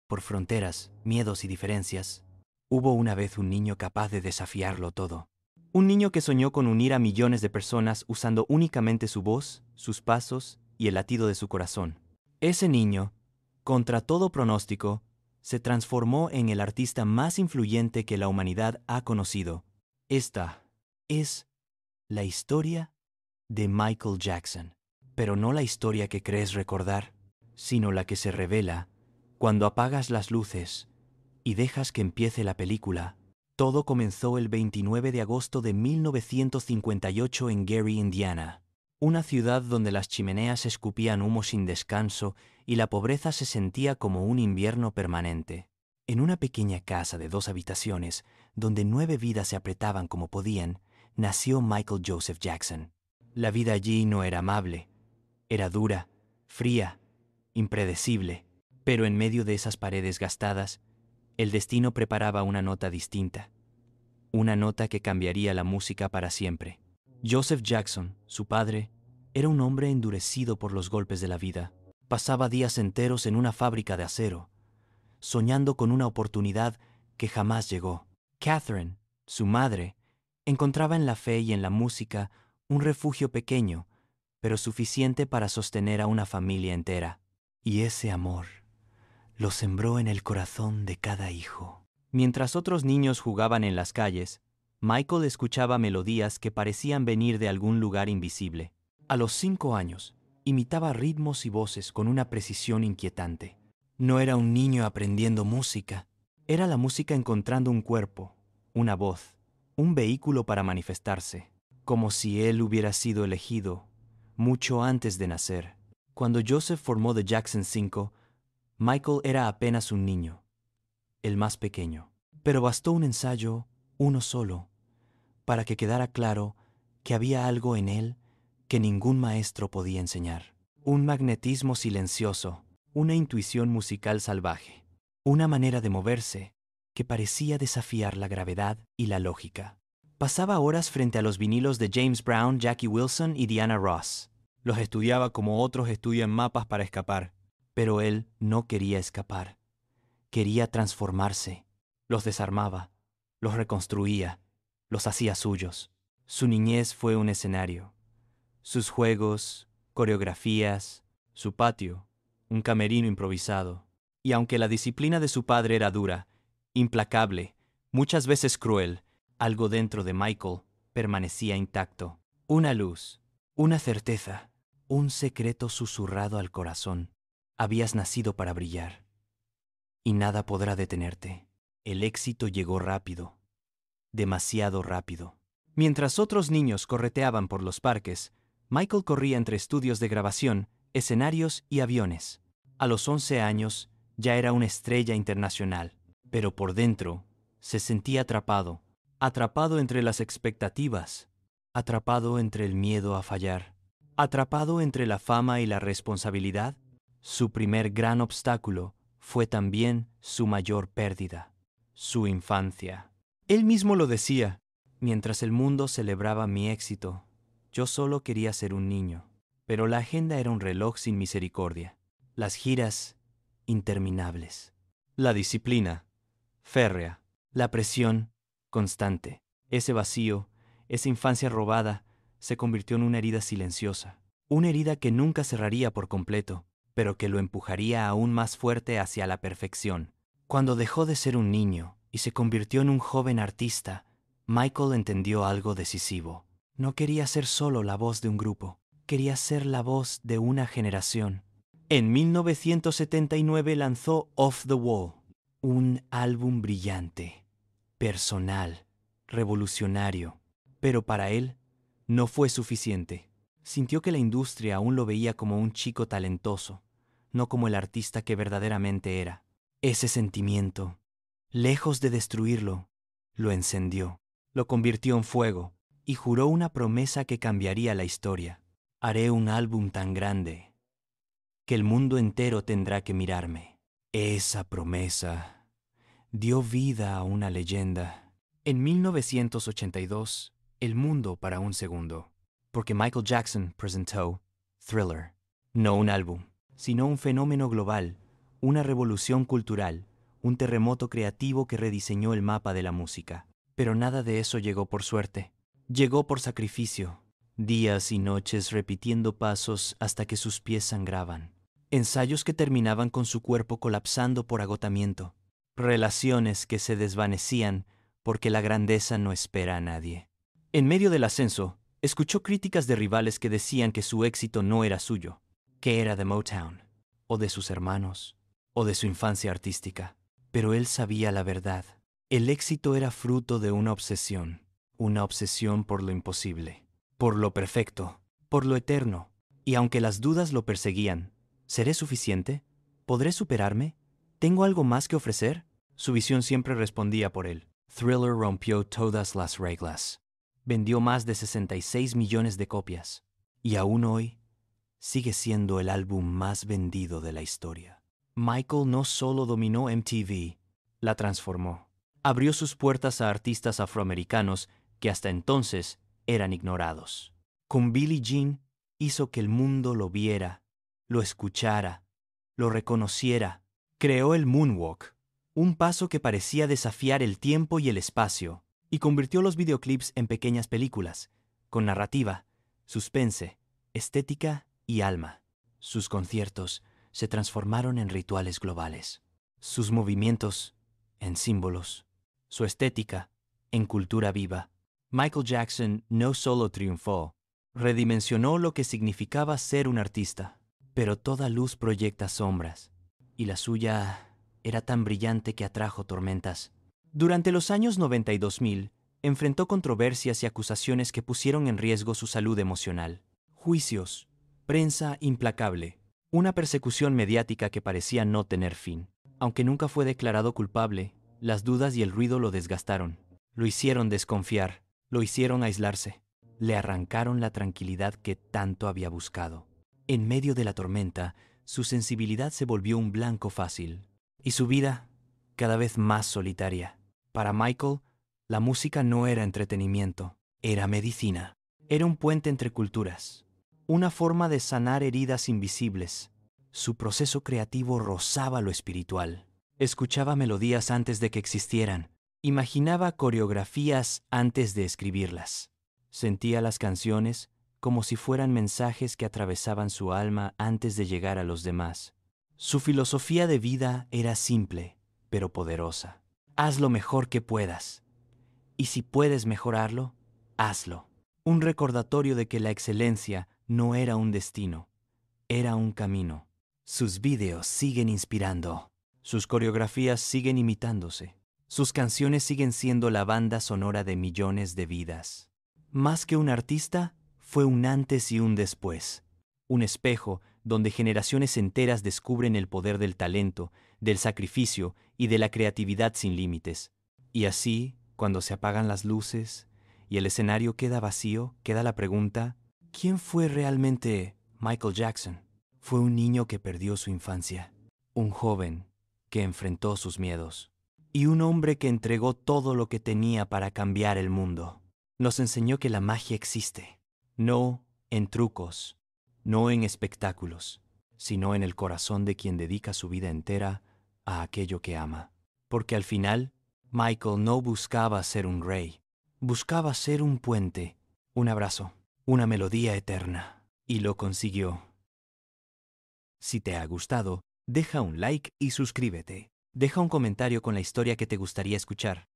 por fronteras, miedos y diferencias, hubo una vez un niño capaz de desafiarlo todo. Un niño que soñó con unir a millones de personas usando únicamente su voz, sus pasos y el latido de su corazón. Ese niño, contra todo pronóstico, se transformó en el artista más influyente que la humanidad ha conocido. Esta es la historia de Michael Jackson, pero no la historia que crees recordar, sino la que se revela cuando apagas las luces y dejas que empiece la película. Todo comenzó el 29 de agosto de 1958 en Gary, Indiana, una ciudad donde las chimeneas escupían humo sin descanso y la pobreza se sentía como un invierno permanente. En una pequeña casa de 2 habitaciones, donde 9 vidas se apretaban como podían, nació Michael Joseph Jackson. La vida allí no era amable, era dura, fría, impredecible, pero en medio de esas paredes gastadas, el destino preparaba una nota distinta, una nota que cambiaría la música para siempre. Joseph Jackson, su padre, era un hombre endurecido por los golpes de la vida. Pasaba días enteros en una fábrica de acero, soñando con una oportunidad que jamás llegó. Catherine, su madre, encontraba en la fe y en la música un refugio pequeño, pero suficiente para sostener a una familia entera. Y ese amor lo sembró en el corazón de cada hijo. Mientras otros niños jugaban en las calles, Michael escuchaba melodías que parecían venir de algún lugar invisible. A los 5 años, imitaba ritmos y voces con una precisión inquietante. No era un niño aprendiendo música, era la música encontrando un cuerpo, una voz, un vehículo para manifestarse, como si él hubiera sido elegido mucho antes de nacer. Cuando Joseph formó The Jackson 5, Michael era apenas un niño, el más pequeño. Pero bastó un ensayo, uno solo, para que quedara claro que había algo en él que ningún maestro podía enseñar. Un magnetismo silencioso, una intuición musical salvaje, una manera de moverse que parecía desafiar la gravedad y la lógica. Pasaba horas frente a los vinilos de James Brown, Jackie Wilson y Diana Ross. Los estudiaba como otros estudian mapas para escapar, pero él no quería escapar. Quería transformarse. Los desarmaba, los reconstruía, los hacía suyos. Su niñez fue un escenario. Sus juegos, coreografías, su patio, un camerino improvisado. Y aunque la disciplina de su padre era dura, implacable, muchas veces cruel, algo dentro de Michael permanecía intacto. Una luz, una certeza, un secreto susurrado al corazón. Habías nacido para brillar, y nada podrá detenerte. El éxito llegó rápido, demasiado rápido. Mientras otros niños correteaban por los parques, Michael corría entre estudios de grabación, escenarios y aviones. A los 11 años ya era una estrella internacional, pero por dentro se sentía atrapado, atrapado entre las expectativas, atrapado entre el miedo a fallar, atrapado entre la fama y la responsabilidad. Su primer gran obstáculo fue también su mayor pérdida, su infancia. Él mismo lo decía: mientras el mundo celebraba mi éxito, yo solo quería ser un niño. Pero la agenda era un reloj sin misericordia. Las giras, interminables. La disciplina, férrea. La presión, constante. Ese vacío, esa infancia robada, se convirtió en una herida silenciosa. Una herida que nunca cerraría por completo, pero que lo empujaría aún más fuerte hacia la perfección. Cuando dejó de ser un niño y se convirtió en un joven artista, Michael entendió algo decisivo. No quería ser solo la voz de un grupo, quería ser la voz de una generación. En 1979 lanzó Off the Wall, un álbum brillante, personal, revolucionario. Pero para él no fue suficiente. Sintió que la industria aún lo veía como un chico talentoso, no como el artista que verdaderamente era. Ese sentimiento, lejos de destruirlo, lo encendió, lo convirtió en fuego y juró una promesa que cambiaría la historia. Haré un álbum tan grande que el mundo entero tendrá que mirarme. Esa promesa dio vida a una leyenda. En 1982, el mundo paró un segundo, porque Michael Jackson presentó Thriller. No un álbum, sino un fenómeno global, una revolución cultural, un terremoto creativo que rediseñó el mapa de la música. Pero nada de eso llegó por suerte. Llegó por sacrificio. Días y noches repitiendo pasos hasta que sus pies sangraban. Ensayos que terminaban con su cuerpo colapsando por agotamiento. Relaciones que se desvanecían porque la grandeza no espera a nadie. En medio del ascenso, escuchó críticas de rivales que decían que su éxito no era suyo, que era de Motown, o de sus hermanos, o de su infancia artística. Pero él sabía la verdad. El éxito era fruto de una obsesión por lo imposible, por lo perfecto, por lo eterno. Y aunque las dudas lo perseguían, ¿seré suficiente? ¿Podré superarme? ¿Tengo algo más que ofrecer? Su visión siempre respondía por él. Thriller rompió todas las reglas. Vendió más de 66 millones de copias. Y aún hoy, sigue siendo el álbum más vendido de la historia. Michael no solo dominó MTV, la transformó. Abrió sus puertas a artistas afroamericanos que hasta entonces eran ignorados. Con Billie Jean hizo que el mundo lo viera, lo escuchara, lo reconociera. Creó el moonwalk, un paso que parecía desafiar el tiempo y el espacio, y convirtió los videoclips en pequeñas películas, con narrativa, suspense, estética y alma. Sus conciertos se transformaron en rituales globales, sus movimientos en símbolos, su estética en cultura viva. Michael Jackson no solo triunfó, redimensionó lo que significaba ser un artista. Pero toda luz proyecta sombras, y la suya era tan brillante que atrajo tormentas. Durante los años 90 y 2000, enfrentó controversias y acusaciones que pusieron en riesgo su salud emocional. Juicios, prensa implacable, una persecución mediática que parecía no tener fin. Aunque nunca fue declarado culpable, las dudas y el ruido lo desgastaron. Lo hicieron desconfiar, lo hicieron aislarse, le arrancaron la tranquilidad que tanto había buscado. En medio de la tormenta, su sensibilidad se volvió un blanco fácil, y su vida cada vez más solitaria. Para Michael, la música no era entretenimiento, era medicina. Era un puente entre culturas, una forma de sanar heridas invisibles. Su proceso creativo rozaba lo espiritual. Escuchaba melodías antes de que existieran. Imaginaba coreografías antes de escribirlas. Sentía las canciones como si fueran mensajes que atravesaban su alma antes de llegar a los demás. Su filosofía de vida era simple, pero poderosa. Haz lo mejor que puedas. Y si puedes mejorarlo, hazlo. Un recordatorio de que la excelencia no era un destino, era un camino. Sus vídeos siguen inspirando. Sus coreografías siguen imitándose. Sus canciones siguen siendo la banda sonora de millones de vidas. Más que un artista, fue un antes y un después. Un espejo donde generaciones enteras descubren el poder del talento, del sacrificio y de la creatividad sin límites. Y así, cuando se apagan las luces y el escenario queda vacío, queda la pregunta: ¿quién fue realmente Michael Jackson? Fue un niño que perdió su infancia, un joven que enfrentó sus miedos, y un hombre que entregó todo lo que tenía para cambiar el mundo. Nos enseñó que la magia existe, no en trucos, no en espectáculos, sino en el corazón de quien dedica su vida entera a aquello que ama. Porque al final, Michael no buscaba ser un rey, buscaba ser un puente, un abrazo, una melodía eterna, y lo consiguió. Si te ha gustado, deja un like y suscríbete. Deja un comentario con la historia que te gustaría escuchar.